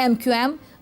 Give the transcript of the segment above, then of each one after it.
MQM,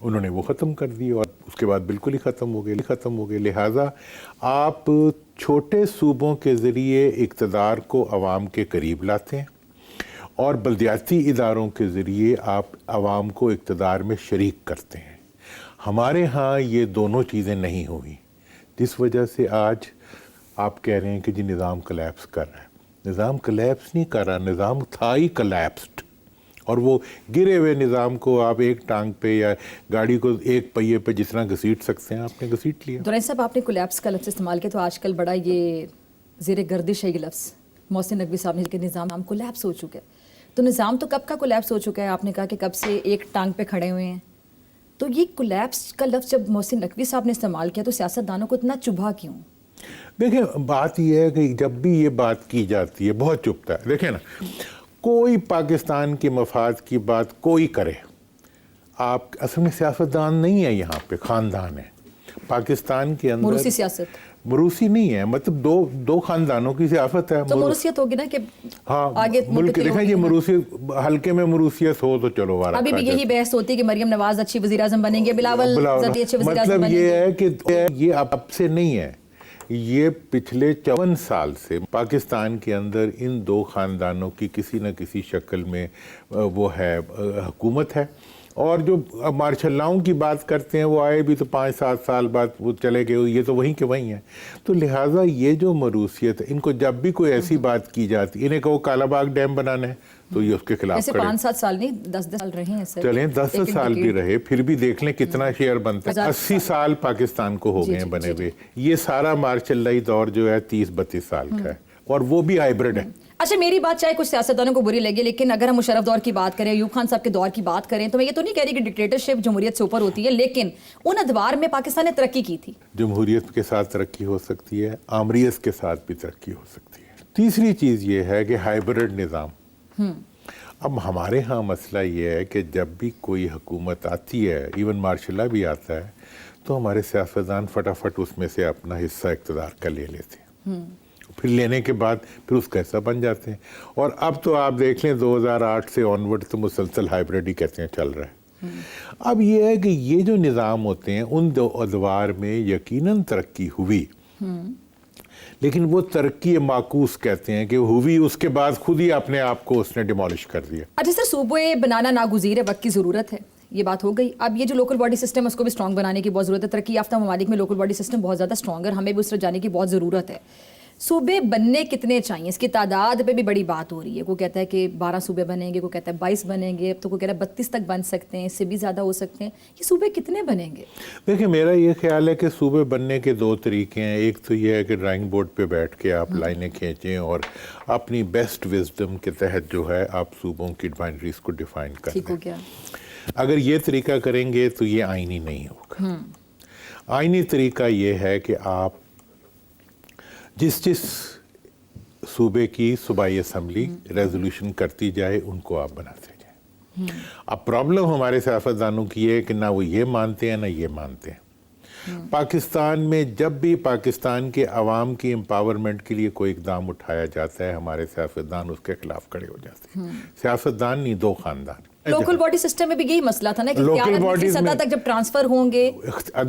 انہوں نے وہ ختم کر دی اور اس کے بعد بالکل ہی ختم ہو گئے. لہٰذا آپ چھوٹے صوبوں کے ذریعے اقتدار کو عوام کے قریب لاتے ہیں اور بلدیاتی اداروں کے ذریعے آپ عوام کو اقتدار میں شریک کرتے ہیں. ہمارے ہاں یہ دونوں چیزیں نہیں ہوئی، جس وجہ سے آج آپ کہہ رہے ہیں کہ جی نظام کلیپس کر رہا ہے. نظام کلیپس نہیں کر رہا، نظام تھا ہی کلیپسڈ، اور وہ گرے ہوئے نظام کو آپ ایک ٹانگ پہ یا گاڑی کو ایک پہیے پہ جس طرح گھسیٹ سکتے ہیں آپ نے گھسیٹ لیا. دورانی صاحب، آپ نے کولیپس کا لفظ استعمال کیا تو آج کل بڑا یہ زیر گردش ہے یہ لفظ. محسن نقوی صاحب نے کہ نظام کولیپس ہو چکا ہے. تو نظام تو کب کا کولیپس ہو چکا ہے؟ آپ نے کہا کہ کب سے ایک ٹانگ پہ کھڑے ہوئے ہیں. تو یہ کولیپس کا لفظ جب محسن نقوی صاحب نے استعمال کیا تو سیاستدانوں کو اتنا چبھا کیوں؟ دیکھیں بات یہ ہے کہ جب بھی یہ بات کی جاتی ہے بہت چبھتا ہے. دیکھیں نا، کوئی پاکستان کے مفاد کی بات کوئی کرے، آپ اصل میں سیاستدان نہیں ہے، یہاں پہ خاندان ہے. پاکستان کے اندر موروثی سیاست، موروثی نہیں ہے، مطلب دو خاندانوں کی سیاست ہے. تو موروثیت ہوگی نا کہ ہاں آگے ملک دیکھیں یہ موروثیت حلقے میں موروثیت ہو تو چلو وارا ابھی بھی یہی بحث ہوتی ہے کہ مریم نواز اچھی وزیر اعظم بنیں گے، بلاول زردی اچھے وزیر اعظم بنیں گے. مطلب یہ ہے کہ یہ اب سے نہیں ہے، یہ پچھلے 54 سال سے پاکستان کے اندر ان دو خاندانوں کی کسی نہ کسی شکل میں وہ ہے حکومت ہے. اور جو مارشل لاؤں کی بات کرتے ہیں وہ آئے بھی تو 5-7 سال بعد وہ چلے گئے، یہ تو وہیں کے وہیں ہیں. تو لہٰذا یہ جو موروثیت ہے، ان کو جب بھی کوئی ایسی بات کی جاتی، انہیں کہو کالا باغ ڈیم بنانا ہے تو یہ اس کے خلاف ایسے کھڑے. 5-7 سال نہیں، 10 سال رہے ہیں سر. چلیں 10 سال بھی رہے، پھر بھی دیکھ لیں کتنا شیئر بنتا ہے. 80 سال پاکستان کو ہو گئے ہیں بنے ہوئے. یہ سارا مارشل لائی دور جو ہے 30-32 سال کا ہے، اور وہ بھی ہائیبرڈ ہے. اچھا، میری بات چاہے کچھ سیاستدانوں کو بری لگے، لیکن اگر ہم مشرف دور کی بات کریں، ایوب خان صاحب کے دور کی بات کریں، تو میں یہ تو نہیں کہہ رہی کہ ڈکٹیٹرشپ جمہوریت سے اوپر ہوتی ہے، لیکن ان ادوار میں پاکستان نے ترقی کی تھی. جمہوریت کے ساتھ ترقی ہو سکتی ہے، آمریت کے ساتھ بھی ترقی ہو سکتی ہے. تیسری چیز یہ ہے کہ ہائیبرڈ نظام. اب ہمارے ہاں مسئلہ یہ ہے کہ جب بھی کوئی حکومت آتی ہے، ایون مارشل لا بھی آتا ہے، تو ہمارے سیاستدان فٹافٹ اس میں سے اپنا حصہ اقتدار کا لے لیتے ہیں. پھر لینے کے بعد پھر اس کا حصہ بن جاتے ہیں. اور اب تو آپ دیکھ لیں 2008 سے آنورڈ تو مسلسل ہائیبرڈ ہی کہتے ہیں چل رہا ہے. اب یہ ہے کہ یہ جو نظام ہوتے ہیں ان دو ادوار میں یقیناً ترقی ہوئی، لیکن وہ ترقی معکوس کہتے ہیں کہ ہوئی، اس کے بعد خود ہی اپنے آپ کو اس نے ڈیمولش کر دیا. اچھا سر، صوبے بنانا ناگزیر ہے، وقت کی ضرورت ہے، یہ بات ہو گئی. اب یہ جو لوکل باڈی سسٹم ہے اس کو بھی اسٹرانگ بنانے کی بہت ضرورت ہے. ترقی یافتہ ممالک میں لوکل باڈی سسٹم بہت زیادہ اسٹرانگ ہے، ہمیں بھی اس طرف جانے کی بہت ضرورت ہے. صوبے بننے کتنے چاہیے؟ اس کی تعداد پہ بھی بڑی بات ہو رہی ہے. کوئی کہتا ہے کہ 12 صوبے بنیں گے، کوئی کہتا ہے 22 بنیں گے، تو کوئی کہہ رہا ہے 32 تک بن سکتے ہیں، اس سے بھی زیادہ ہو سکتے ہیں. یہ صوبے کتنے بنیں گے؟ دیکھیں میرا یہ خیال ہے کہ صوبے بننے کے 2 طریقے ہیں. ایک تو یہ ہے کہ ڈرائنگ بورڈ پہ بیٹھ کے آپ لائنیں کھینچیں اور اپنی بیسٹ وزڈم کے تحت جو ہے آپ صوبوں کی باؤنڈریز کو ڈیفائن کر دیں. ٹھیک ہو گیا. اگر یہ طریقہ کریں گے تو یہ آئینی نہیں ہوگا. آئینی طریقہ یہ ہے کہ آپ جس صوبے کی صوبائی اسمبلی ریزولوشن کرتی جائے ان کو آپ بناتے جائیں. اب پرابلم ہمارے سیاستدانوں کی ہے کہ نہ وہ یہ مانتے ہیں نہ یہ مانتے ہیں. پاکستان میں جب بھی پاکستان کے عوام کی امپاورمنٹ کے لیے کوئی اقدام اٹھایا جاتا ہے، ہمارے سیاستدان اس کے خلاف کھڑے ہو جاتے ہیں. سیاستدان نہیں، 2 خاندان. لوکل باڈی سسٹم میں بھی یہی مسئلہ تھا نا کہ قیادت کی سطح تک جب ٹرانسفر ہوں گے.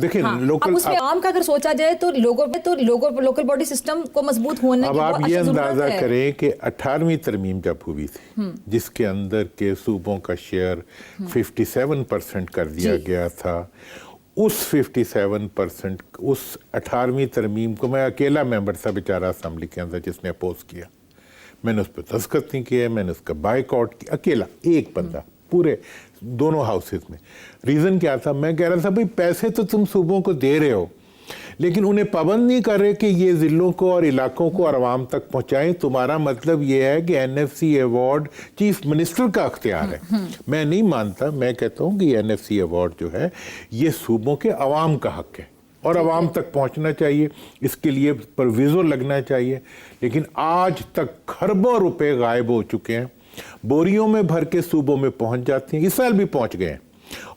دیکھیں اب اس میں عام کا اگر سوچا جائے تو لوکل باڈی سسٹم کو مضبوط ہونے کی اب آپ یہ اندازہ کریں کہ 18ویں ترمیم جب ہوئی تھی، جس کے اندر کے صوبوں کا شیئر 57% کر دیا گیا تھا، اس 57% اس 18ویں ترمیم کو میں اکیلا ممبر تھا بیچارہ اسمبلی کے اندر جس نے اپوز کیا. میں نے اس پہ دستخط نہیں کیا، میں نے اس کا بائیکاٹ کیا، اکیلا ایک بندہ پورے دونوں ہاؤسز میں. ریزن کیا تھا؟ میں کہہ رہا تھا بھئی پیسے تو تم صوبوں کو دے رہے ہو، لیکن انہیں پابند نہیں کر رہے کہ یہ ضلعوں کو اور علاقوں کو اور عوام تک پہنچائیں. تمہارا مطلب یہ ہے کہ NFC ایوارڈ چیف منسٹر کا اختیار ہے. میں نہیں مانتا، میں کہتا ہوں کہ NFC ایوارڈ جو ہے یہ صوبوں کے عوام کا حق ہے اور عوام تک پہنچنا چاہیے، اس کے لیے پرویزو لگنا چاہیے. لیکن آج تک خربوں روپے غائب ہو چکے ہیں، بوریوں میں بھر کے صوبوں میں پہنچ جاتے ہیں. اس سال بھی پہنچ گئے ہیں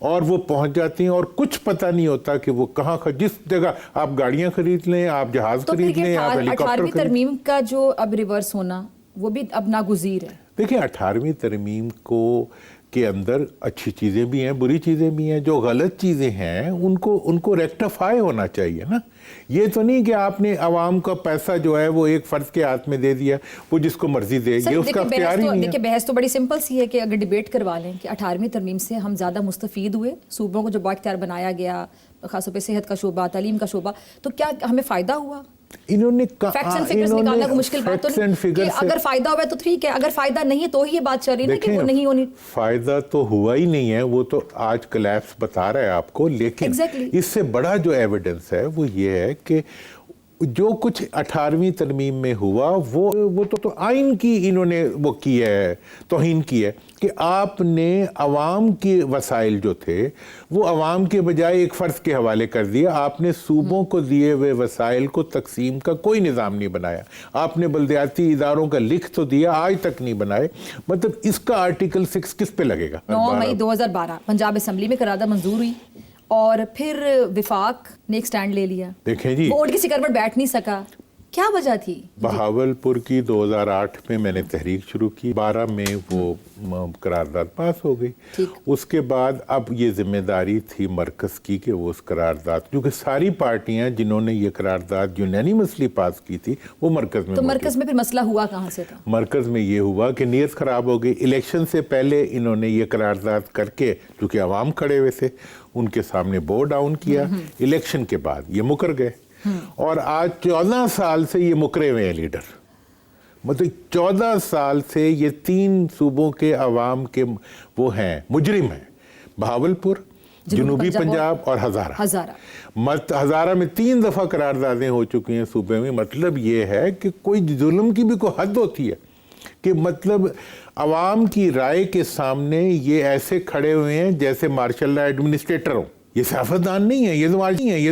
اور وہ پہنچ جاتی ہیں اور کچھ پتہ نہیں ہوتا کہ وہ کہاں جس جگہ آپ گاڑیاں خرید لیں، آپ جہاز خرید لیں، آپ ہیلی کاپٹر خرید لیں. 18ویں ترمیم کا جو اب ریورس ہونا وہ بھی اب ناگزیر ہے. دیکھیں 18ویں ترمیم کو کے اندر اچھی چیزیں بھی ہیں، بری چیزیں بھی ہیں. جو غلط چیزیں ہیں ان کو ریکٹیفائی ہونا چاہیے نا. یہ تو نہیں کہ آپ نے عوام کا پیسہ جو ہے وہ ایک فرد کے ہاتھ میں دے دیا، وہ جس کو مرضی دے، یہ اس کا اختیار ہی نہیں ہے. دیکھیں بحث تو بڑی سمپل سی ہے کہ اگر ڈیبیٹ کروا لیں کہ 18ویں ترمیم سے ہم زیادہ مستفید ہوئے، صوبوں کو جو بااختیار بنایا گیا، خاص طور پہ صحت کا شعبہ، تعلیم کا شعبہ، تو کیا ہمیں فائدہ ہوا؟ انہوں نے فیکٹس اینڈ فگرز نکالنا کوئی مشکل بات تو نہیں کہ اگر فائدہ ہوا تو ٹھیک ہے، اگر فائدہ نہیں ہے تو ہی یہ بات چل رہی ہے کہ وہ نہیں ہونی. فائدہ تو ہوا ہی نہیں ہے، وہ تو آج کلیپس بتا رہا ہے آپ کو. لیکن اس سے بڑا جو ایویڈنس ہے وہ یہ ہے کہ جو کچھ 18ویں ترمیم میں ہوا وہ تو آئین کی انہوں نے وہ کی ہے، توہین کی ہے کہ آپ نے عوام کے وسائل جو تھے وہ عوام کے بجائے ایک فرد کے حوالے کر دیا. آپ نے صوبوں کو دیے ہوئے وسائل کو تقسیم کا کوئی نظام نہیں بنایا. آپ نے بلدیاتی اداروں کا لکھ تو دیا، آج تک نہیں بنائے. مطلب اس کا آرٹیکل 6 کس پہ لگے گا؟ 9 مئی 2012 پنجاب اسمبلی میں قرارداد منظور ہوئی اور پھر وفاق نے ایک سٹینڈ لے لیا. دیکھیں جی، بورڈ کی سکر پر بیٹھ نہیں سکا. کیا وجہ تھی؟ بہاولپور کی 2008 میں میں نے تحریک شروع کی، 12 میں وہ قرارداد پاس ہو گئی. اس کے بعد اب یہ ذمہ داری تھی مرکز کی کہ وہ اس قرارداد، کیونکہ ساری پارٹیاں جنہوں نے یہ قرارداد یونینیمسلی پاس کی تھی وہ مرکز میں. تو مرکز میں پھر مسئلہ ہوا کہاں سے تھا؟ مرکز میں یہ ہوا کہ نیت خراب ہو گئی. الیکشن سے پہلے انہوں نے یہ قرارداد کر کے، چونکہ عوام کھڑے ہوئے تھے، ان کے سامنے بور ڈاؤن کیا. الیکشن کے بعد یہ مکر گئے اور آج 14 سال سے یہ مکرے ہوئے ہیں لیڈر. مطلب 14 سال سے یہ 3 صوبوں کے عوام کے وہ ہیں، مجرم ہیں. بہاولپور، جنوبی پنجاب اور ہزارہ میں 3 دفعہ قراردادیں ہو چکی ہیں صوبے میں. مطلب یہ ہے کہ کوئی ظلم کی بھی کوئی حد ہوتی ہے کہ مطلب عوام کی رائے کے سامنے یہ ایسے کھڑے ہوئے ہیں جیسے مارشل لا ایڈمنسٹریٹر ہوں. یہ سیاستدان نہیں ہے، یہ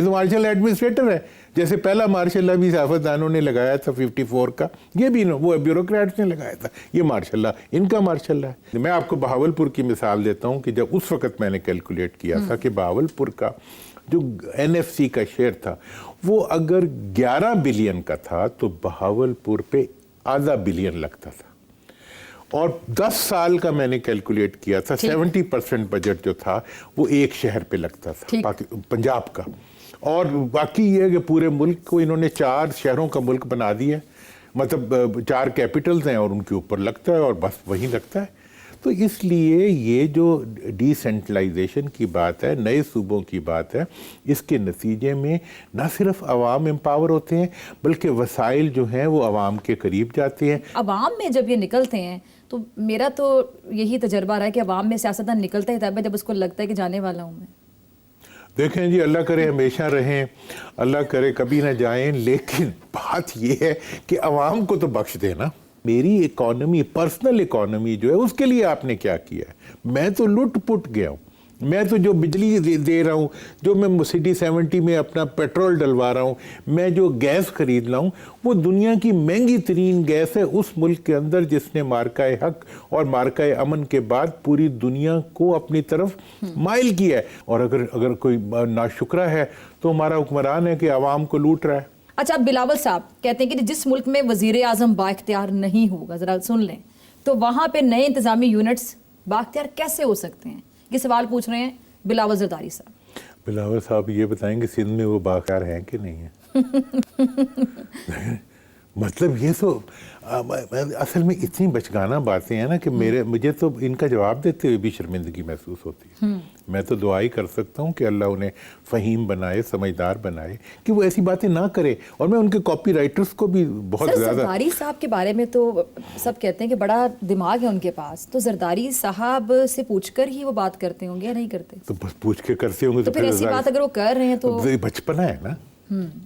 تو مارشل ایڈمنسٹریٹر ہے. جیسے پہلا مارشل لا بھی سیاستدانوں نے لگایا تھا 54 کا، یہ بھی وہ بیوروکریٹس نے لگایا تھا. یہ مارشل لا ان کا مارشل لا ہے. میں آپ کو بہاولپور کی مثال دیتا ہوں کہ جب اس وقت میں نے کیلکولیٹ کیا تھا کہ بہاولپور کا جو NFC کا شیئر تھا وہ اگر 11 بلین کا تھا تو بہاولپور پہ ½ بلین لگتا تھا. اور 10 سال کا میں نے کیلکولیٹ کیا تھا، 70% بجٹ جو تھا وہ ایک شہر پہ لگتا تھا، پنجاب کا. اور باقی یہ ہے کہ پورے ملک کو انہوں نے 4 شہروں کا ملک بنا دیا، مطلب 4 کیپٹلز ہیں اور ان کے اوپر لگتا ہے اور بس وہیں لگتا ہے. تو اس لیے یہ جو ڈی سینٹرلائزیشن کی بات ہے، نئے صوبوں کی بات ہے، اس کے نتیجے میں نہ صرف عوام امپاور ہوتے ہیں بلکہ وسائل جو ہیں وہ عوام کے قریب جاتے ہیں. عوام میں جب یہ نکلتے ہیں تو میرا تو یہی تجربہ رہا ہے کہ عوام میں سیاستدان نکلتا ہی تب ہے جب اس کو لگتا ہے کہ جانے والا ہوں میں. دیکھیں جی، اللہ کرے ہمیشہ رہیں، اللہ کرے کبھی نہ جائیں، لیکن بات یہ ہے کہ عوام کو تو بخش دینا. میری اکانومی، پرسنل اکانومی جو ہے اس کے لیے آپ نے کیا کیا ہے؟ میں تو لٹ پٹ گیا ہوں. میں تو جو بجلی دے رہا ہوں، جو میں سٹی 70 میں اپنا پیٹرول ڈلوا رہا ہوں، میں جو گیس خرید رہا ہوں، وہ دنیا کی مہنگی ترین گیس ہے اس ملک کے اندر جس نے مارکہ حق اور مارکہ امن کے بعد پوری دنیا کو اپنی طرف مائل کیا ہے. اور اگر کوئی ناشکرہ ہے تو ہمارا حکمران ہے کہ عوام کو لوٹ رہا ہے. اچھا، اب بلاول صاحب کہتے ہیں کہ جس ملک میں وزیر اعظم بااختیار نہیں ہوگا، ذرا سن لیں، تو وہاں پہ نئے انتظامی یونٹس بااختیار کیسے ہو سکتے ہیں؟ یہ سوال پوچھ رہے ہیں بلاول زرداری صاحب. بلاول صاحب یہ بتائیں کہ سندھ میں وہ بااختیار ہیں کہ نہیں ہیں؟ مطلب یہ تو اصل میں اتنی بچگانہ باتیں ہیں نا کہ مجھے تو ان کا جواب دیتے ہوئے بھی شرمندگی محسوس ہوتی ہے. میں تو دعا ہی کر سکتا ہوں کہ اللہ انہیں فہیم بنائے، سمجھدار بنائے کہ وہ ایسی باتیں نہ کرے. اور میں ان کے کاپی رائٹرز کو بھی بہت زیادہ. زرداری صاحب کے بارے میں تو سب کہتے ہیں کہ بڑا دماغ ہے ان کے پاس، تو زرداری صاحب سے پوچھ کر ہی وہ بات کرتے ہوں گے یا نہیں کرتے؟ تو بس پوچھ کے کرتے ہوں گے تو پھر ایسی بات اگر وہ کر رہے ہیں تو بچپنا ہے نا.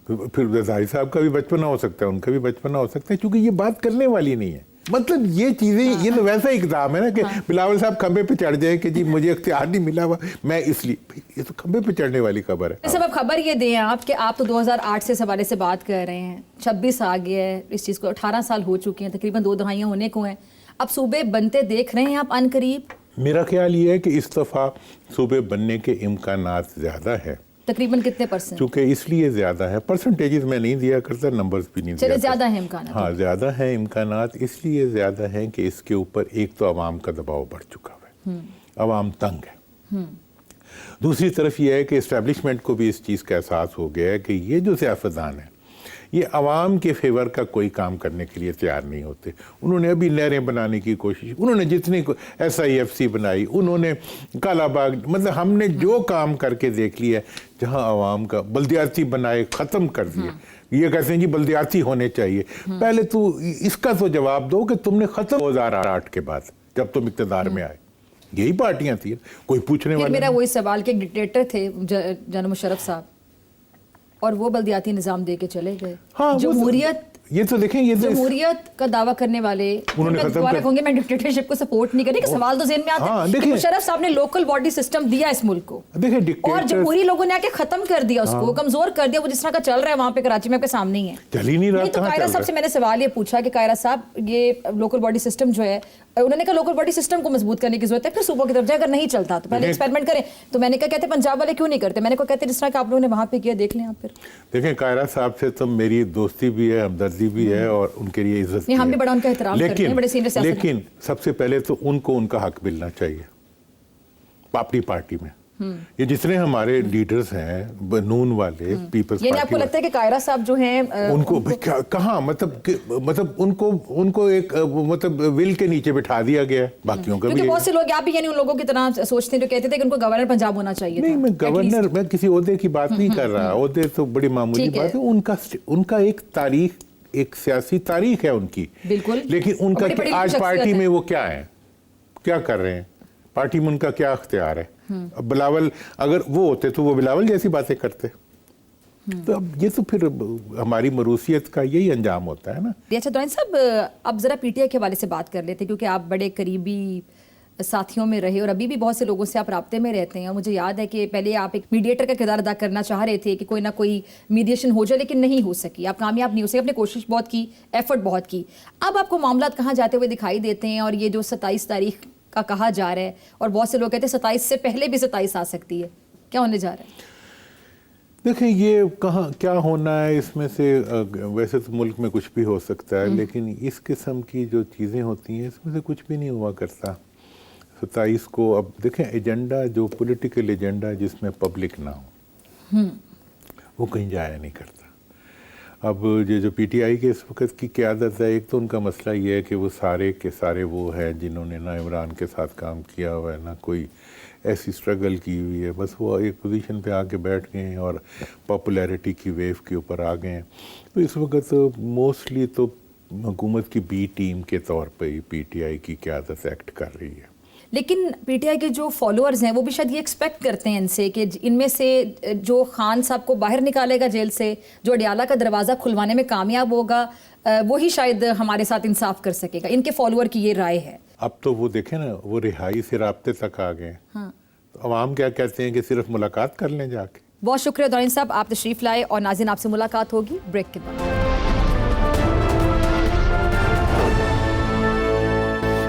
پھر زرداری صاحب کا بھی بچپنا ہو سکتا ہے، ان کا بھی بچپنا ہو سکتا ہے، کیونکہ یہ بات کرنے والی نہیں ہے. مطلب یہ چیزیں، یہ تو ویسا اقدام ہے نا کہ بلاول صاحب کھمبے پہ چڑھ جائیں کہ جی مجھے اختیار نہیں ملا ہوا میں اس لیے. یہ تو کھمبے پہ چڑھنے والی خبر ہے. سب اب خبر یہ دیں آپ کہ آپ تو 2008 سے اس حوالے سے بات کر رہے ہیں، 26 آ گیا ہے اس چیز کو، 18 سال ہو چکے ہیں، تقریباً 2 دہائیاں ہونے کو ہیں. اب صوبے بنتے دیکھ رہے ہیں آپ عن قریب؟ میرا خیال یہ ہے کہ اس دفعہ صوبے بننے کے امکانات زیادہ ہیں. تقریباً کتنے %؟ چونکہ اس لیے زیادہ ہے، پرسنٹیجز میں نہیں دیا کرتا، نمبرز بھی نہیں دیا کرتا. زیادہ ہیں امکانات. ہاں زیادہ ہیں امکانات، اس لیے زیادہ ہیں کہ اس کے اوپر ایک تو عوام کا دباؤ بڑھ چکا ہے. عوام تنگ ہے. دوسری طرف یہ ہے کہ اسٹیبلشمنٹ کو بھی اس چیز کا احساس ہو گیا ہے کہ یہ جو سیاستدان ہیں یہ عوام کے فیور کا کوئی کام کرنے کے لیے تیار نہیں ہوتے. انہوں نے ابھی نہریں بنانے کی کوشش، انہوں نے جتنی SIFC بنائی، انہوں نے کالا باغ، مطلب ہم نے جو کام کر کے دیکھ لیا ہے. جہاں عوام کا بلدیاتی بنائے ختم کر دیے. یہ کہتے ہیں جی بلدیاتی ہونے چاہیے. پہلے تو اس کا تو جواب دو کہ تم نے ختم 2008 کے بعد جب تم اقتدار میں آئے یہی پارٹیاں تھیں، کوئی پوچھنے والا. میرا وہی سوال کہ ڈکٹیٹر تھے جنرل مشرف صاحب اور وہ بلدیاتی نظام دے کے چلے گئے. جمہوریت، یہ تو دیکھیں، یہ جمہوریت کا دعویٰ کرنے والے ہوں گے میں ڈکٹیٹرشپ کو سپورٹ نہیں کرنے کہ سوال تو ذہن میں آتا ہے کہ مشرف صاحب نے لوکل باڈی سسٹم دیا اس ملک کو اور جمہوری لوگوں نے آ کے ختم کر دیا، اس کو کمزور کر دیا. وہ جس طرح کا چل رہا ہے وہاں پہ کراچی میں آپ کے سامنے ہی ہے. چل ہی نہیں رہا. تو قائرہ صاحب سے میں نے سوال یہ پوچھا کہ قائرہ صاحب یہ لوکل باڈی سسٹم جو ہے، انہوں نے کہا لوکل باڈی سسٹم کو مضبوط کرنے کی ضرورت ہے، پھر صوبوں کی طرف جائے، اگر نہیں چلتا تو پہلے ایکسپیریمنٹ کریں. تو میں نے کہا کہتے پنجاب والے کیوں نہیں کرتے؟ میں نے کہا کہتے جس طرح کہ آپ لوگوں نے وہاں پہ کیا دیکھ لیں آپ. پھر دیکھیں قائرہ صاحب سے تو میری دوستی بھی ہے، ہمدردی بھی ہے اور ان کے لیے عزت نہیں، ہم بھی بڑا ان کا احترام کرتے ہیں، بڑے سینئر سیاست. لیکن سب سے پہلے تو ان کو ان کا حق ملنا چاہیے اپنی پارٹی میں. یہ جتنے ہمارے لیڈرز ہیں نون والے پیپلز یعنی آپ کو لگتا ہے کہ قائرہ صاحب جو ہیں ان کو کہاں مطلب ان کو ایک مطلب ول کے نیچے بٹھا دیا گیا ہے. باقیوں کا بھی کیونکہ بہت سے لوگ آپ بھی یعنی ان لوگوں کی طرح سوچتے ہیں جو کہتے تھے کہ ان کو گورنر پنجاب ہونا چاہیے. نہیں، میں گورنر، میں کسی عہدے کی بات نہیں کر رہا. عہدے تو بڑی معمولی بات ہے. ان کا ایک تاریخ، ایک سیاسی تاریخ ہے ان کی. بالکل. لیکن ان کا آج پارٹی میں وہ کیا ہے، کیا کر رہے ہیں پارٹی میں، ان کا کیا اختیار ہے. بلاول اگر وہ ہوتے تو وہ بلاول جیسی باتیں کرتے. تو اب یہ تو پھر ہماری مروثیت کا یہی انجام ہوتا ہے نا. اچھا دوران صاحب، اب ذرا PTI کے حوالے سے بات کر لیتے کیونکہ آپ بڑے قریبی ساتھیوں میں رہے اور ابھی بھی بہت سے لوگوں سے آپ رابطے میں رہتے ہیں. اور مجھے یاد ہے کہ پہلے آپ ایک میڈیٹر کا کردار ادا کرنا چاہ رہے تھے کہ کوئی نہ کوئی میڈیشن ہو جائے، لیکن نہیں ہو سکی، آپ کامیاب نہیں ہو سکے. آپ نے کوشش بہت کی، ایفرٹ بہت کی. اب آپ کو معاملات کہاں جاتے ہوئے دکھائی دیتے ہیں؟ اور یہ جو 27 تاریخ کا کہا جا رہا ہے اور بہت سے لوگ کہتے ہیں 27 سے پہلے بھی 27 آ سکتی ہے، کیا ہونے جا رہا ہے؟ دیکھیں یہ کہاں کیا ہونا ہے، اس میں سے ویسے تو ملک میں کچھ بھی ہو سکتا ہے، لیکن اس قسم کی جو چیزیں ہوتی ہیں اس میں سے کچھ بھی نہیں ہوا کرتا. 27 کو اب دیکھیں ایجنڈا، جو پولیٹیکل ایجنڈا جس میں پبلک نہ ہو وہ کہیں جایا نہیں کرتا. اب یہ جو PTI کے اس وقت کی قیادت ہے، ایک تو ان کا مسئلہ یہ ہے کہ وہ سارے کے سارے وہ ہیں جنہوں نے نہ عمران کے ساتھ کام کیا ہوا ہے، نہ کوئی ایسی سٹرگل کی ہوئی ہے. بس وہ ایک پوزیشن پہ آ کے بیٹھ گئے ہیں اور پاپولیرٹی کی ویو کے اوپر آ گئے ہیں. تو اس وقت موسٹلی تو حکومت کی بی ٹیم کے طور پہ ہی PTI کی قیادت ایکٹ کر رہی ہے. لیکن PTI کے جو فالوورز ہیں وہ بھی شاید یہ ایکسپیکٹ کرتے ہیں ان سے کہ ان میں سے جو خان صاحب کو باہر نکالے گا جیل سے، جو اڈیالہ کا دروازہ کھلوانے میں کامیاب ہوگا، وہی شاید ہمارے ساتھ انصاف کر سکے گا. ان کے فالوور کی یہ رائے ہے. اب تو وہ دیکھیں نا، وہ رہائی سے رابطے تک آ گئے. تو عوام کیا کہتے ہیں کہ صرف ملاقات کر لیں جا کے. بہت شکریہ دوران صاحب، آپ تشریف لائے. اور ناظرین، آپ سے ملاقات ہوگی بریک کے بعد.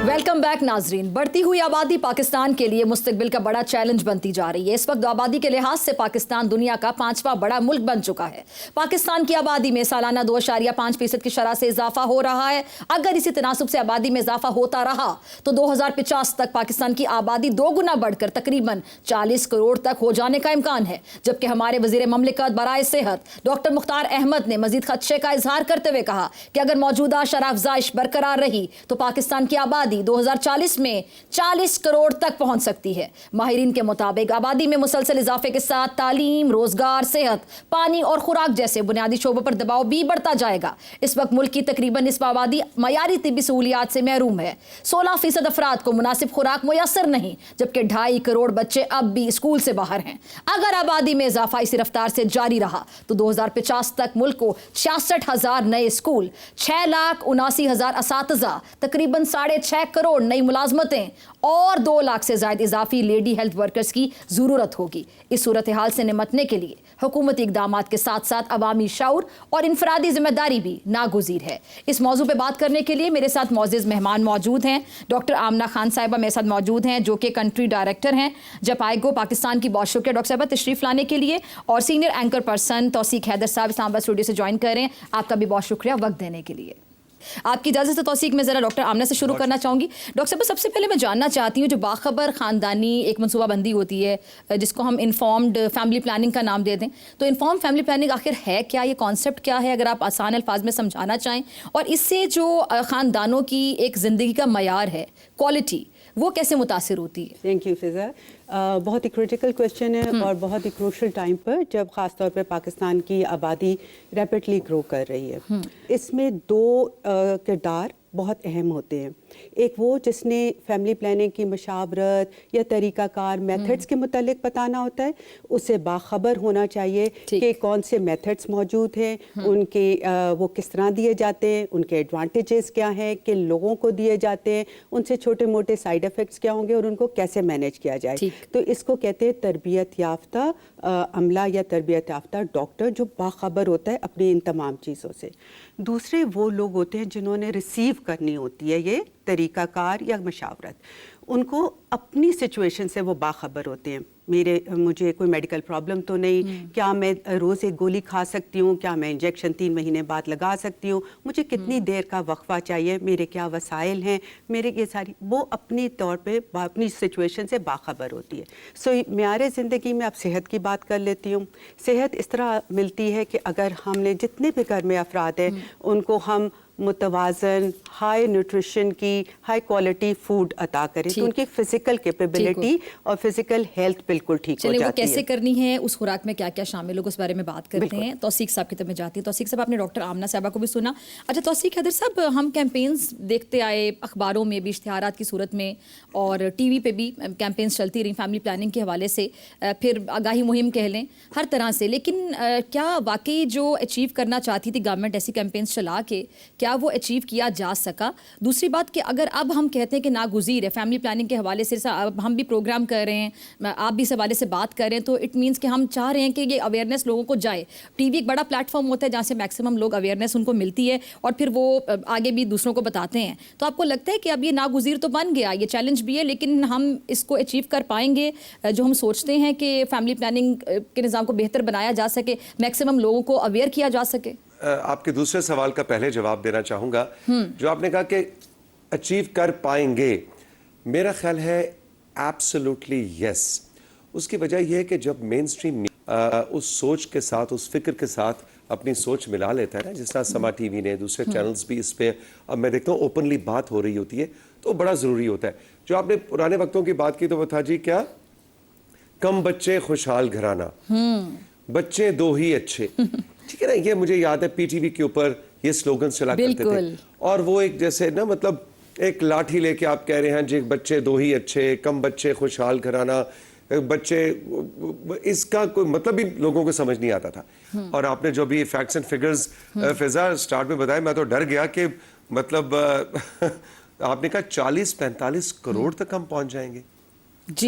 ویلکم بیک ناظرین. بڑھتی ہوئی آبادی پاکستان کے لیے مستقبل کا بڑا چیلنج بنتی جا رہی ہے. اس وقت آبادی کے لحاظ سے پاکستان دنیا کا 5واں بڑا ملک بن چکا ہے. پاکستان کی آبادی میں سالانہ 2.5% کی شرح سے اضافہ ہو رہا ہے. اگر اسی تناسب سے آبادی میں اضافہ ہوتا رہا تو 2050 تک پاکستان کی آبادی 2 گنا بڑھ کر تقریباً 40 کروڑ تک ہو جانے کا امکان ہے. جبکہ ہمارے وزیر مملکت برائے صحت ڈاکٹر مختار احمد نے مزید خدشے کا اظہار کرتے ہوئے کہا کہ اگر موجودہ شرح افزائش برقرار رہی تو پاکستان کی آبادی 2040 میں 40 کروڑ تک پہنچ سکتی ہے. ماہرین کے مطابق آبادی میں مسلسل اضافے کے ساتھ تعلیم، روزگار، صحت، پانی اور خوراک جیسے بنیادی شعبوں پر دباؤ بھی بڑھتا جائے گا. اس وقت ملک کی تقریباً نصف آبادی معیاری طبی سہولیات سے محروم ہے. 16% افراد کو مناسب خوراک میسر نہیں، جبکہ 2.5 کروڑ بچے اب بھی اسکول سے باہر ہیں. اگر آبادی میں اضافہ اسی رفتار سے جاری رہا تو 2050 تک ملک کو 66,000 نئے اسکول، 6,79,000 اساتذہ، تقریباً 6.5 کروڑ نئی ملازمتیں اور 2 لاکھ سے زائد اضافی لیڈی ہیلتھ ورکرز کی ضرورت ہوگی. اس صورتحال سے نمٹنے کے لیے حکومتی اقدامات کے ساتھ ساتھ عوامی شعور اور انفرادی ذمہ داری بھی ناگزیر ہے. اس موضوع پہ بات کرنے کے لیے میرے ساتھ معزز مہمان موجود ہیں. ڈاکٹر آمنہ خان صاحبہ میرے ساتھ موجود ہیں جو کہ کنٹری ڈائریکٹر ہیں جپائگو پاکستان کی. بہت شکریہ ڈاکٹر صاحبہ تشریف لانے کے لیے. اور سینئر اینکر پرسن توثیق حیدر صاحب اسلام آباد اسٹوڈیو سے جوائن کر رہے ہیں. آپ کا بھی بہت شکریہ وقت دینے کے لیے. آپ کی اجازت سے توثیق میں ذرا ڈاکٹر آمنہ سے شروع کرنا چاہوں گی. ڈاکٹر صاحب سب سے پہلے میں جاننا چاہتی ہوں جو باخبر خاندانی ایک منصوبہ بندی ہوتی ہے جس کو ہم انفارمڈ فیملی پلاننگ کا نام دے دیں, تو انفارم فیملی پلاننگ آخر ہے کیا, یہ کانسیپٹ کیا ہے, اگر آپ آسان الفاظ میں سمجھانا چاہیں, اور اس سے جو خاندانوں کی ایک زندگی کا معیار ہے, کوالٹی, وہ کیسے متاثر ہوتی ہے؟ تھینک یو فضا. بہت ہی کریٹیکل کویشچن ہے اور بہت ہی کروشل ٹائم پر, جب خاص طور پہ پاکستان کی آبادی ریپڈلی گرو کر رہی ہے. اس میں دو کردار بہت اہم ہوتے ہیں. ایک وہ جس نے فیملی پلاننگ کی مشاورت یا طریقہ کار میتھڈز کے متعلق بتانا ہوتا ہے, اسے باخبر ہونا چاہیے کہ کون سے میتھڈز موجود ہیں, ان کے وہ کس طرح دیے جاتے ہیں, ان کے ایڈوانٹیجز کیا ہیں, کن لوگوں کو دیے جاتے ہیں, ان سے چھوٹے موٹے سائیڈ ایفیکٹس کیا ہوں گے اور ان کو کیسے مینیج کیا جائے. تو اس کو کہتے ہیں تربیت یافتہ عملہ یا تربیت یافتہ ڈاکٹر, جو باخبر ہوتا ہے اپنی ان تمام چیزوں سے. دوسرے وہ لوگ ہوتے ہیں جنہوں نے ریسیو کرنی ہوتی ہے یہ طریقہ کار یا مشاورت. ان کو اپنی سچویشن سے وہ باخبر ہوتے ہیں. مجھے کوئی میڈیکل پرابلم تو نہیں, کیا میں روز ایک گولی کھا سکتی ہوں, کیا میں انجیکشن 3 مہینے بعد لگا سکتی ہوں, مجھے کتنی دیر کا وقفہ چاہیے, میرے کیا وسائل ہیں, میرے یہ ساری, وہ اپنی طور پہ اپنی سچویشن سے باخبر ہوتی ہے. سو معیار زندگی میں اب صحت کی بات کر لیتی ہوں. صحت اس طرح ملتی ہے کہ اگر ہم نے جتنے بھی گھر میں افراد ہیں ان کو ہم متوازن ہائی نیوٹریشن کی ہائی کوالٹی فوڈ عطا کریں تو ان کی فزیکل کیپیبلٹی اور فزیکل ہیلتھ بالکل ٹھیک ہو جاتی ہے. وہ کیسے کرنی ہے, اس خوراک میں کیا کیا شامل ہوگا, اس بارے میں بات کرتے ہیں. توثیق صاحب کی طرف میں جاتی ہے. توثیق صاحب, آپ نے ڈاکٹر آمنہ صاحبہ کو بھی سنا. اچھا توثیق حیدر صاحب, ہم کیمپینز دیکھتے آئے, اخباروں میں بھی اشتہارات کی صورت میں, اور ٹی وی پہ بھی کیمپینز چلتی رہی فیملی پلاننگ کے حوالے سے, پھر آگاہی مہم کہہ لیں, ہر طرح سے. لیکن کیا واقعی جو اچیو کرنا چاہتی تھی گورنمنٹ ایسی کیمپینز چلا کے, کیا وہ اچیو کیا جا سکا؟ دوسری بات کہ اگر اب ہم کہتے ہیں کہ ناگزیر ہے فیملی پلاننگ کے حوالے سے, اب ہم بھی پروگرام کر رہے ہیں, آپ بھی اس حوالے سے بات کر رہے ہیں, تو اٹ مینس کہ ہم چاہ رہے ہیں کہ یہ اویئرنیس لوگوں کو جائے. ٹی وی ایک بڑا پلیٹ فارم ہوتا ہے جہاں سے میکسیمم لوگ اویئرنیس ان کو ملتی ہے اور پھر وہ آگے بھی دوسروں کو بتاتے ہیں. تو آپ کو لگتا ہے کہ اب یہ ناگزیر تو بن گیا, یہ چیلنج بھی ہے, لیکن ہم اس کو اچیو کر پائیں گے جو ہم سوچتے ہیں کہ فیملی پلاننگ کے نظام کو بہتر بنایا جا سکے, میکسیمم لوگوں کو اویئر کیا جا سکے؟ آپ کے دوسرے سوال کا پہلے جواب دینا چاہوں گا. جو آپ نے کہا کہ اچیو کر پائیں گے, میرا خیال ہے ایبسولوٹلی یس. اس کی وجہ یہ ہے کہ جب مین اسٹریم اس سوچ کے ساتھ, اس فکر کے ساتھ اپنی سوچ ملا لیتا ہے نا, جس طرح سما ٹی وی نے, دوسرے چینلز بھی اس پہ اب میں دیکھتا ہوں اوپنلی بات ہو رہی ہوتی ہے, تو بڑا ضروری ہوتا ہے. جو آپ نے پرانے وقتوں کی بات کی تو وہ تھا جی کیا, کم بچے خوشحال گھرانہ, بچے دو ہی اچھے. ٹھیک ہے نا, یہ مجھے یاد ہے پی ٹی وی کے اوپر یہ سلوگنز چلا کرتے تھے, اور وہ ایک جیسے نا مطلب ایک لاٹھی لے کے آپ کہہ رہے ہیں جی بچے دو ہی اچھے, کم بچے خوشحال گھرانہ, بچے, اس کا کوئی مطلب بھی لوگوں کو سمجھ نہیں آتا تھا. اور آپ نے جو بھی فیکٹس اینڈ فگرز فضا اسٹارٹ میں بتایا, میں تو ڈر گیا کہ مطلب آپ نے کہا 40-45 کروڑ تک ہم پہنچ جائیں گے.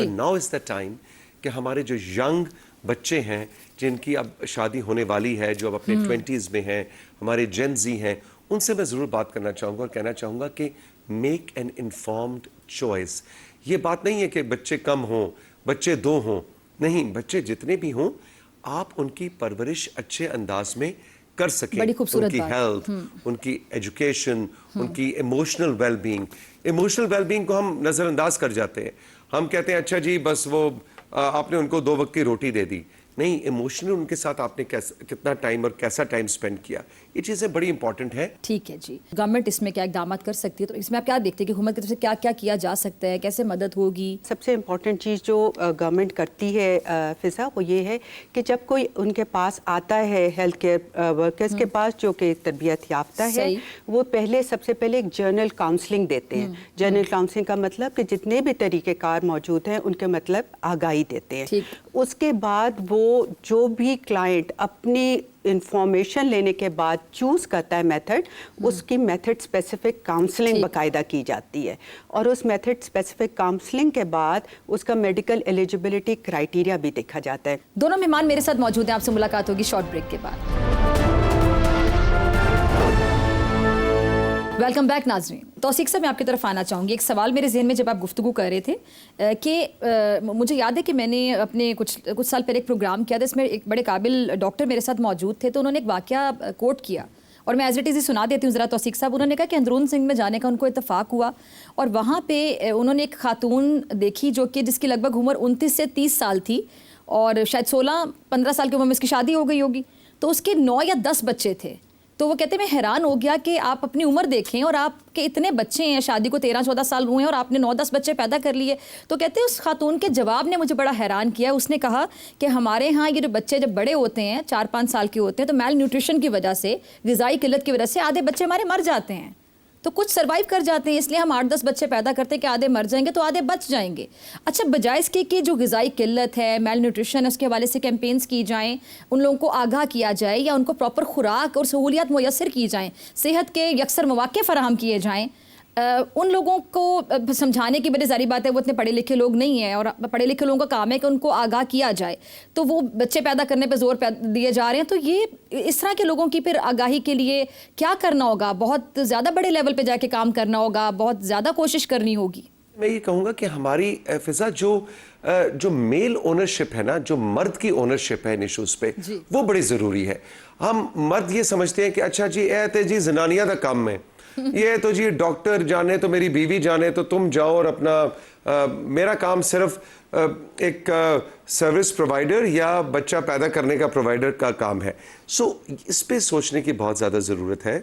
ناؤ از دا ٹائم کہ ہمارے جو ینگ بچے ہیں جن کی اب شادی ہونے والی ہے, جو اب اپنے 20s میں ہیں, ہمارے جین زی ہیں, ان سے میں ضرور بات کرنا چاہوں گا اور کہنا چاہوں گا کہ میک این انفارمڈ چوائس. یہ بات نہیں ہے کہ بچے کم ہوں, بچے 2 ہوں, نہیں, بچے جتنے بھی ہوں آپ ان کی پرورش اچھے انداز میں کر سکیں. ان کی ہیلتھ, ان کی ایجوکیشن, ان کی emotional well being. Emotional well being کو ہم نظر انداز کر جاتے ہیں. ہم کہتے ہیں اچھا جی بس وہ آپ نے ان کو 2 وقت کی روٹی دے دی. نہیں, ایموشنل ان کے ساتھ آپ نے کتنا ٹائم اور کیسا ٹائم سپینڈ کیا, یہ چیزیں بڑی امپورٹنٹ ہیں. ٹھیک ہے جی, گورنمنٹ اس میں کیا اقدامات کر سکتی ہے, تو اس میں آپ کیا دیکھتے ہیں کہ حکومت کی طرف سے کیا کیا کیا جا سکتا ہے, کیسے مدد ہوگی؟ سب سے امپورٹنٹ چیز جو گورنمنٹ کرتی ہے فضا, وہ یہ ہے کہ جب کوئی ان کے پاس آتا ہے ہیلتھ کیئر ورکرز کے پاس جو کہ تربیت یافتہ ہے, وہ سب سے پہلے ایک جرنل کاؤنسلنگ دیتے ہیں. جرنل کاؤنسلنگ کا مطلب کہ جتنے بھی طریقہ کار موجود ہیں ان کے مطلب آگاہی دیتے ہیں. اس کے بعد وہ جو بھی کلائنٹ اپنی انفارمیشن لینے کے بعد چوز کرتا ہے میتھڈ, اس کی میتھڈ اسپیسیفک کاؤنسلنگ باقاعدہ کی جاتی ہے, اور اس میتھڈ اسپیسیفک کاؤنسلنگ کے بعد اس کا میڈیکل ایلیجیبلٹی کرائیٹیریا بھی دیکھا جاتا ہے. دونوں مہمان میرے ساتھ موجود ہیں, آپ سے ملاقات ہوگی شارٹ بریک کے بعد. ویلکم بیک ناظرین. توثیق صاحب میں آپ کی طرف آنا چاہوں گی. ایک سوال میرے ذہن میں جب آپ گفتگو کر رہے تھے کہ مجھے یاد ہے کہ میں نے اپنے کچھ سال پہلے ایک پروگرام کیا تھا, اس میں ایک بڑے قابل ڈاکٹر میرے ساتھ موجود تھے, تو انہوں نے ایک واقعہ کوٹ کیا. اور میں ایز اٹ از ہی سنا دیتی ہوں ذرا توثیق صاحب. انہوں نے کہا کہ اندرون سنگھ میں جانے کا ان کو اتفاق ہوا اور وہاں پہ انہوں نے ایک خاتون دیکھی جو کہ جس کی لگ بھگ عمر 29 سے 30 سال تھی اور شاید 16-15 سال کی عمر میں اس کی شادی ہو گئی ہوگی. تو اس کے 9 یا 10 بچے تھے. تو وہ کہتے ہیں میں حیران ہو گیا کہ آپ اپنی عمر دیکھیں اور آپ کے اتنے بچے ہیں, شادی کو 13-14 سال ہوئے ہیں اور آپ نے 9-10 بچے پیدا کر لیے. تو کہتے ہیں اس خاتون کے جواب نے مجھے بڑا حیران کیا. اس نے کہا کہ ہمارے ہاں یہ جو بچے جب بڑے ہوتے ہیں 4-5 سال کے ہوتے ہیں تو میل نیوٹریشن کی وجہ سے, غذائی قلت کی وجہ سے آدھے بچے ہمارے مر جاتے ہیں. تو کچھ سروائیو کر جاتے ہیں, اس لیے ہم 8-10 بچے پیدا کرتے ہیں کہ آدھے مر جائیں گے تو آدھے بچ جائیں گے. اچھا, بجائے اس کے کہ جو غذائی قلت ہے, میل نیوٹریشن ہے, اس کے حوالے سے کیمپینز کی جائیں, ان لوگوں کو آگاہ کیا جائے یا ان کو پراپر خوراک اور سہولیات میسر کی جائیں, صحت کے یکسر مواقع فراہم کیے جائیں, ان لوگوں کو سمجھانے کی بڑی ظاہری بات ہے وہ اتنے پڑھے لکھے لوگ نہیں ہیں اور پڑھے لکھے لوگوں کا کام ہے کہ ان کو آگاہ کیا جائے. تو وہ بچے پیدا کرنے پہ زور دیے جا رہے ہیں. تو یہ اس طرح کے لوگوں کی پھر آگاہی کے لیے کیا کرنا ہوگا؟ بہت زیادہ بڑے لیول پہ جا کے کام کرنا ہوگا, بہت زیادہ کوشش کرنی ہوگی. میں یہ کہوں گا کہ ہماری فضا جو میل اونرشپ ہے نا, جو مرد کی اونرشپ ہے ان ایشوز پہ, وہ بڑی ضروری ہے. ہم مرد یہ سمجھتے ہیں کہ اچھا جی اے تے جی زنانیہ دا کام ہے, یہ تو جی ڈاکٹر جانے تو میری بیوی جانے تو تم جاؤ اور اپنا میرا کام صرف ایک سروس پرووائڈر یا بچہ پیدا کرنے کا پرووائڈر کا کام ہے. سو اس پہ سوچنے کی بہت زیادہ ضرورت ہے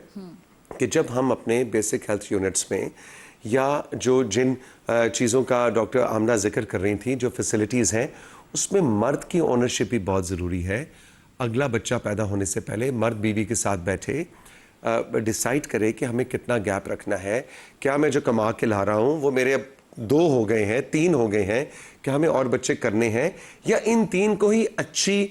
کہ جب ہم اپنے بیسک ہیلتھ یونٹس میں یا جن چیزوں کا ڈاکٹر آمنہ ذکر کر رہی تھیں, جو فیسلٹیز ہیں, اس میں مرد کی اونرشپ بھی بہت ضروری ہے. اگلا بچہ پیدا ہونے سے پہلے مرد بیوی کے ساتھ بیٹھے ڈیسائیڈ کرے کہ ہمیں کتنا گیپ رکھنا ہے. کیا میں جو کما کے لا رہا ہوں وہ میرے اب 2 ہو گئے ہیں, 3 ہو گئے ہیں, کہ ہمیں اور بچے کرنے ہیں, یا ان 3 کو ہی اچھی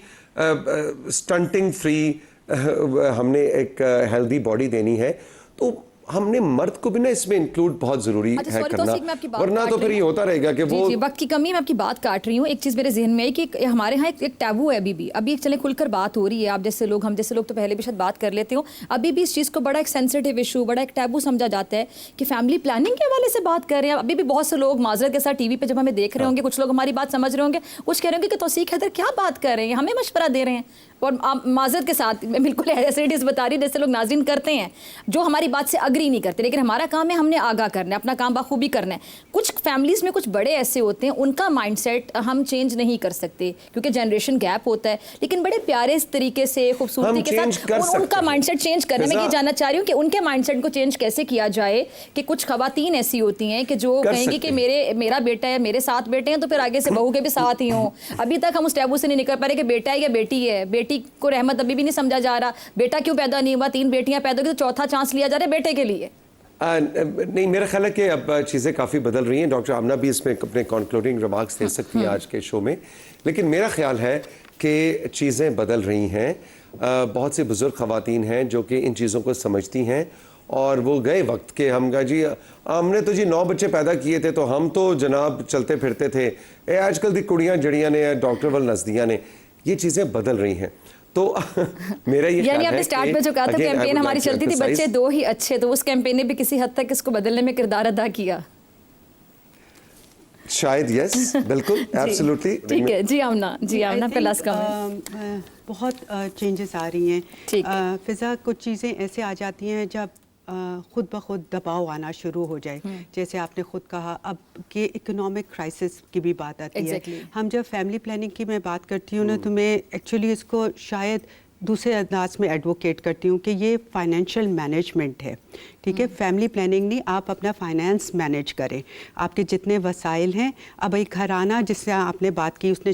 سٹنٹنگ فری ہم نے ایک ہیلدی باڈی دینی ہے. تو ہم نے مرد کو بھی نا اس میں انکلوڈ بہت ضروری ہے کرنا, ورنہ تو پھر یہ ہوتا رہے گا کہ وہ وقت کی کمی. میں آپ کی بات کاٹ رہی ہوں. ایک چیز میرے ذہن میں ہے کہ ہمارے ہاں ایک ٹیبو ہے ابھی چلیں کھل کر بات ہو رہی ہے. آپ جیسے لوگ, ہم جیسے لوگ تو پہلے بھی شاید بات کر لیتے ہوں, ابھی بھی اس چیز کو بڑا ایک سینسٹیو ایشو, بڑا ایک ٹیبو سمجھا جاتا ہے کہ فیملی پلاننگ کے حوالے سے بات کر رہے ہیں. ابھی بھی بہت سے لوگ معذرت کے ساتھ ٹی وی پہ جب ہمیں دیکھ رہے ہوں گے, کچھ لوگ ہماری بات سمجھ رہے ہوں گے, کچھ کہہ رہے ہوں گے کہ توثیق حیدر کیا بات کر رہے ہیں, ہمیں مشورہ دے رہے ہیں. اور معذرت کے ساتھ میں بالکل ایسے ڈیز بتا رہی جیسے لوگ ناظرین کرتے ہیں جو ہماری بات سے اگری نہیں کرتے, لیکن ہمارا کام ہے ہم نے آگاہ کرنا ہے, اپنا کام بخوبی کرنا ہے. کچھ فیملیز میں کچھ بڑے ایسے ہوتے ہیں, ان کا مائنڈ سیٹ ہم چینج نہیں کر سکتے کیونکہ جنریشن گیپ ہوتا ہے, لیکن بڑے پیارے اس طریقے سے خوبصورتی کے ساتھ ان کا مائنڈ سیٹ چینج کرنے. میں یہ جاننا چاہ رہی ہوں کہ ان کے مائنڈ سیٹ کو چینج کیسے کیا جائے, کہ کچھ خواتین ایسی ہوتی ہیں کہ جو کہیں گی کہ میرا بیٹا ہے, میرے 7 بیٹے ہیں, تو پھر آگے سے بہو کے بھی ساتھ ہی ہوں. ابھی تک ہم اس ٹیبو سے نہیں نکل پا رہے کہ بیٹا ہے یا بیٹی ہے. بیٹی کو رحمت ابھی بھی نہیں سمجھا جا رہا, بیٹا کیوں پیدا نہیں ہوا, 3 بیٹیاں پیدا ہوئی تو 4تھا چانس لیا جا رہا ہے بیٹے کے لیے. نہیں, میرا خیال ہے کہ اب چیزیں کافی بدل رہی ہیں. ڈاکٹر آمنہ بھی اس میں اپنے کنکلوڈنگ ریمارکس دے سکتی ہیں آج کے شو میں, لیکن میرا خیال ہے کہ چیزیں بدل رہی ہیں. بہت سے بزرگ خواتین ہیں جو کہ ان چیزوں کو سمجھتی ہیں, اور وہ گئے وقت کہ ہم کہا جی ہم نے تو جی 9 بچے پیدا کیے تھے تو ہم تو جناب چلتے پھرتے تھے, آج کل دی کڑیاں جڑیاں نے, ڈاکٹر وال نزدیاں نے. یہ چیزیں بدل رہی ہیں. تو میرا یہ یعنی آپ نے سٹارٹ میں جو کہا تھا کیمپین ہماری چلتی تھی بچے 2 ہی اچھے, تو اس کیمپین نے بھی کسی حد تک اس کو بدلنے میں کردار ادا کیا شاید. یس, بالکل, ایبسلیوٹلی. ٹھیک ہے جی آمنہ پلاس کا بہت چینجز آ رہی ہیں. فضا کچھ چیزیں ایسے آ جاتی ہیں جب خود بخود دباؤ آنا شروع ہو جائے. جیسے آپ نے خود کہا اب کہ اکنامک کرائسس کی بھی بات آتی ہے. ہم جب فیملی پلاننگ کی میں بات کرتی ہوں نا, تو میں ایکچولی اس کو شاید دوسرے انداز میں ایڈوکیٹ کرتی ہوں کہ یہ فائنینشیل مینجمنٹ ہے. ٹھیک ہے, فیملی پلاننگ نہیں, آپ اپنا فائنینس مینیج کریں. آپ کے جتنے وسائل ہیں, اب ایک گھرانہ جس سے آپ نے بات کی, اس نے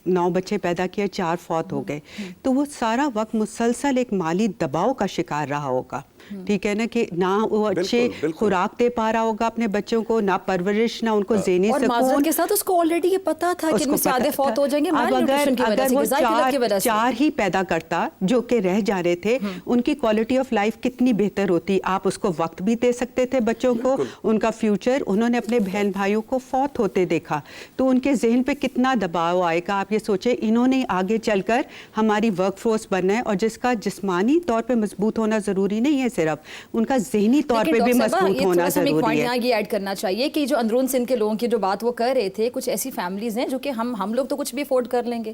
9 بچے پیدا کیے, 4 فوت ہو گئے, تو وہ سارا وقت مسلسل ایک مالی دباؤ کا شکار رہا ہوگا. ٹھیک ہے نا, کہ نہ وہ اچھے خوراک دے پا رہا ہوگا اپنے بچوں کو, نہ پرورش, نہ ان کو ذہنی سکون. اور معذرت کے ساتھ اس کو آلریڈی یہ پتا تھا کہ ان میں سے آدھے فوت ہو جائیں گے مال نیوٹریشن کی وجہ سے, غذائی قلت کی وجہ سے. 4 ہی پیدا کرتا جو کہ رہ جا رہے تھے, ان کی کوالٹی آف لائف کتنی بہتر ہوتی. آپ اس کو وقت بھی دے سکتے تھے بچوں کو, ان کا فیوچر. انہوں نے اپنے بہن بھائیوں کو فوت ہوتے دیکھا, تو ان کے ذہن پہ کتنا دباؤ آئے گا. آپ یہ سوچیں, انہوں نے آگے چل کر ہماری ورک فورس بننا ہے, اور جس کا جسمانی طور پہ مضبوط ہونا ضروری نہیں ہے, صرف ان کا ذہنی طور پہ بھی مضبوط ہونا ضروری ہے. یہ ایڈ کرنا چاہیے کہ جو اندرون سندھ کے لوگوں کی جو بات وہ کر رہے تھے, کچھ ایسی فیملیز ہیں جو کہ ہم لوگ تو کچھ بھی افورڈ کر لیں گے,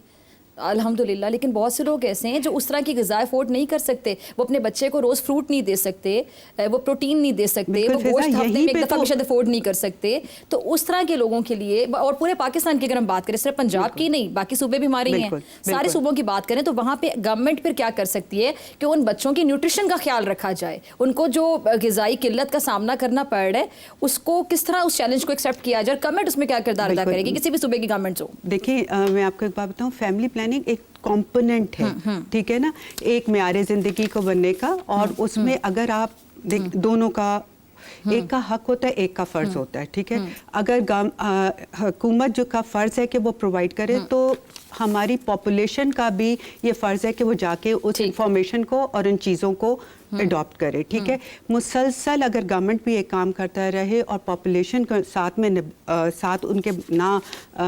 الحمدللہ. لیکن بہت سے لوگ ایسے ہیں جو اس طرح کی غذا افورڈ نہیں کر سکتے. وہ اپنے بچے کو روز فروٹ نہیں دے سکتے, وہ پروٹین نہیں دے سکتے, وہ گوشت ہفتے میں ایک دفعہ بھی شاید افورڈ نہیں کر سکتے. تو اس طرح کے لوگوں کے لیے, اور پورے پاکستان کی اگر ہم بات کریں, صرف پنجاب کی نہیں, باقی صوبے بھی ہمارے ہیں, سارے صوبوں کی بات کریں, تو وہاں پہ گورنمنٹ پھر کیا کر سکتی ہے کہ ان بچوں کی نیوٹریشن کا خیال رکھا جائے. ان کو جو غذائی قلت کا سامنا کرنا پڑ رہا ہے, اس کو کس طرح اس چیلنج کو ایکسیپٹ کیا جائے, اور گورنمنٹ اس میں کیا کردار ادا کرے گی, کسی بھی صوبے کی گورنمنٹ ہو. دیکھیں میں آپ کو ایک بات بتاؤں, فیملی پلاننگ ایک کمپوننٹ ہے, ٹھیک ہے نا, ایک معیار زندگی کو بننے کا, اور اس میں اگر آپ دونوں کا, ایک کا حق ہوتا ہے, ایک کا فرض ہوتا ہے, ٹھیک ہے. اگر حکومت جو کا فرض ہے کہ وہ پرووائڈ کرے, تو ہماری پاپولیشن کا بھی یہ فرض ہے کہ وہ جا کے اس انفارمیشن کو اور ان چیزوں کو اڈاپٹ کرے, ٹھیک ہے. مسلسل اگر گورنمنٹ بھی ایک کام کرتا رہے اور پاپولیشن کو ساتھ ان کے نہ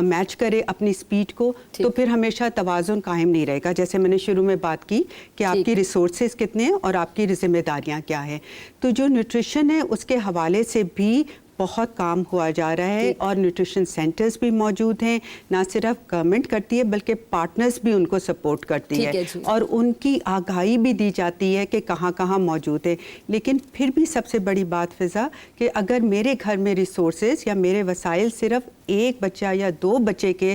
میچ کرے اپنی سپیڈ کو, تو پھر ہمیشہ توازن قائم نہیں رہے گا. جیسے میں نے شروع میں بات کی کہ آپ کی ریسورسز کتنے ہیں اور آپ کی ذمہ داریاں کیا ہیں. تو جو نیوٹریشن ہے اس کے حوالے سے بھی بہت کام ہوا جا رہا ہے, اور نیوٹریشن سینٹرز بھی موجود ہیں. نہ صرف گورنمنٹ کرتی ہے بلکہ پارٹنرز بھی ان کو سپورٹ کرتی ہے, اور ان کی آگاہی بھی دی جاتی ہے کہ کہاں کہاں موجود ہے. لیکن پھر بھی سب سے بڑی بات فضا, کہ اگر میرے گھر میں ریسورسز یا میرے وسائل صرف ایک بچہ یا دو بچے کے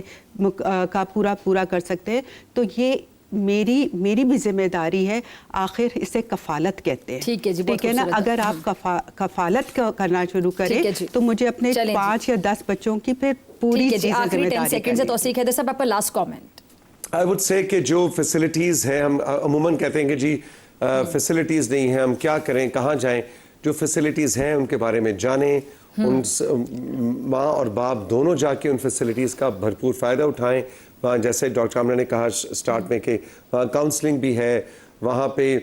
کا پورا کر سکتے ہیں, تو یہ میری بھی ذمہ داری ہے. آخر اسے کفالت کہتے ہیں, ٹھیک ہے نا. اگر آپ کفالت کرنا شروع کریں تو مجھے اپنے 5 یا 10 بچوں کی پھر پوری آخری 10 سیکنڈ سے توثیق حیدر صاحب, آپ کا last comment. I would say کہ جو فیسلٹیز ہیں, ہم عموماً کہتے ہیں کہ جی فیسلٹیز نہیں ہیں, ہم کیا کریں, کہاں جائیں. جو فیسلٹیز ہیں ان کے بارے میں جانیں, ان ماں اور باپ دونوں جا کے ان فیسلٹیز کا بھرپور فائدہ اٹھائیں. وہاں جیسے ڈاکٹر عامرہ نے کہا سٹارٹ میں کہ وہاں کاؤنسلنگ بھی ہے, وہاں پہ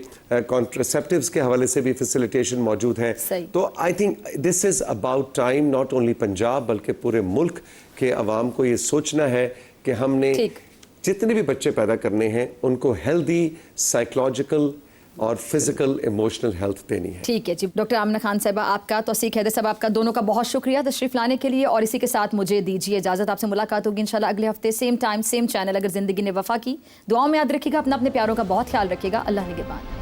کانٹرسیپٹیوز کے حوالے سے بھی فیسیلیٹیشن موجود ہے. تو I think this is about time, not only Punjab بلکہ پورے ملک کے عوام کو یہ سوچنا ہے کہ ہم نے جتنے بھی بچے پیدا کرنے ہیں ان کو ہیلدی سائیکولوجیکل اور فزیکل ایموشنل ہیلتھ دینی ہے. ٹھیک ہے جی. ڈاکٹر آمنہ خان صاحبہ آپ کا, توثیق حیدر صاحب آپ کا, دونوں کا بہت شکریہ تشریف لانے کے لیے. اور اسی کے ساتھ مجھے دیجیے اجازت, آپ سے ملاقات ہوگی انشاءاللہ اگلے ہفتے, سیم ٹائم سیم چینل. اگر زندگی نے وفا کی, دعاؤں میں یاد رکھیے گا, اپنے پیاروں کا بہت خیال رکھیے گا. اللہ نگہبان.